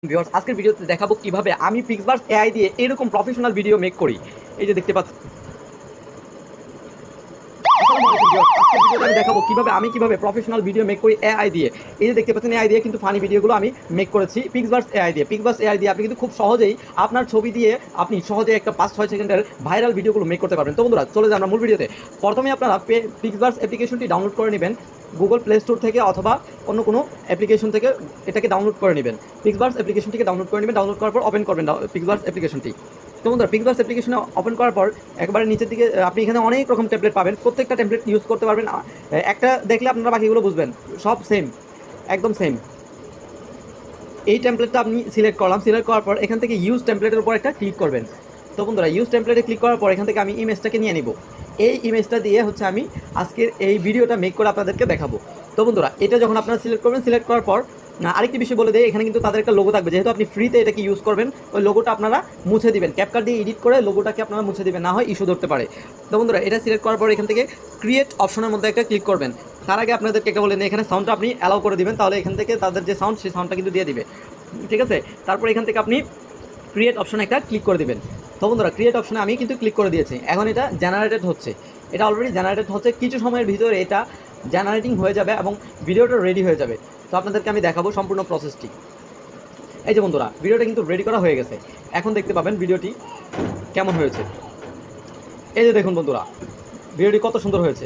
Viewers আজকের ভিডিওতে দেখাবো কিভাবে আমি পিক্সবার্স এআই দিয়ে এরকম প্রফেশনাল ভিডিও মেক করি। এই যে দেখতে পাচ্ছেন, আসসালামু আলাইকুম ভিউয়ার্স, আজকের ভিডিওতে আমি দেখাবো কিভাবে প্রফেশনাল ভিডিও মেক করি এআই দিয়ে। এই যে দেখতে পাচ্ছেন, এআই দিয়ে কিন্তু ফানি ভিডিওগুলো আমি মেক করেছি পিক্সবার্স এআই দিয়ে। পিক্সবার্স এআই দিয়ে আপনি কিন্তু খুব সহজেই আপনার ছবি দিয়ে আপনি সহজে একটা 5-6 সেকেন্ডের ভাইরাল ভিডিওগুলো মেক করতে পারবেন। তো বন্ধুরা চলে যান আমরা মূল ভিডিওতে। প্রথমে আপনারা পিক্সবার্স অ্যাপ্লিকেশনটি ডাউনলোড করে নেবেন গুগল প্লে স্টোর থেকে অথবা অন্য কোনো অ্যাপ্লিকেশন থেকে এটাকে ডাউনলোড করে নেবেন। পিক্সবার্স অ্যাপ্লিকেশনটিকে ডাউনলোড করে নেবেন, ডাউনলোড করার পর ওপেন করবেন পিক্সবার্স অ্যাপ্লিকেশনটি। তো বন্ধুরা পিক্সবার্স অ্যাপ্লিকেশনে ওপেন করার পর একবারে নিচের দিকে আপনি এখানে অনেক রকম টেমপ্লেট পাবেন, প্রত্যেকটা টেমপ্লেট ইউজ করতে পারবেন। একটা দেখলে আপনারা বাকিগুলো বুঝবেন, সব সেম, একদম সেম। এই টেমপ্লেটটা আপনি সিলেক্ট করলাম, সিলেক্ট করার পর এখান থেকে ইউজ টেমপ্লেটের উপর একটা ক্লিক করবেন। তো বন্ধুরা ইউজ টেমপ্লেটে ক্লিক করার পর এখান থেকে আমি ইমেজটাকে নিয়ে নিব। এই ইমেজটা দিয়ে হচ্ছে আমি আজকের এই ভিডিওটা মেক করে আপনাদেরকে দেখাবো। তো বন্ধুরা এটা যখন আপনারা সিলেক্ট করবেন, সিলেক্ট করার পর আরেকটি বিষয় বলে দেয়, এখানে কিন্তু তাদের একটা লোগো থাকবে। যেহেতু আপনি ফ্রিতে এটাকে ইউজ করবেন, ওই লোগোটা আপনারা মুছে দিবেন, ক্যাপকাট দিয়ে এডিট করে লোগোটাকে আপনারা মুছে দিবেন, না হয় ইস্যু ধরতে পারে। তো বন্ধুরা এটা সিলেক্ট করার পর এখান থেকে ক্রিয়েট অপশনের মধ্যে একটা ক্লিক করবেন। তার আগে আপনাদেরকে একটা বলে এখানে সাউন্ডটা আপনি অ্যালাউ করে দিবেন, তাহলে এখান থেকে তাদের যে সাউন্ড সেই সাউন্ডটা কিন্তু দিয়ে দিবে, ঠিক আছে। তারপর এখান থেকে আপনি ক্রিয়েট অপশনে একটা ক্লিক করে দিবেন। তো বন্ধুরা ক্রিয়েট অপশনে আমি কিন্তু ক্লিক করে দিয়েছি, এখন এটা জেনারেটেড হচ্ছে, এটা অলরেডি জেনারেটেড হচ্ছে। কিছু সময়ের ভিতরে এটা জেনারেটিং হয়ে যাবে এবং ভিডিওটা রেডি হয়ে যাবে। তো আপনাদেরকে আমি দেখাবো সম্পূর্ণ প্রসেসটি। এই যে বন্ধুরা ভিডিওটা কিন্তু রেডি করা হয়ে গেছে, এখন দেখতে পাবেন ভিডিওটি কেমন হয়েছে। এই যে দেখুন বন্ধুরা ভিডিওটি কত সুন্দর হয়েছে।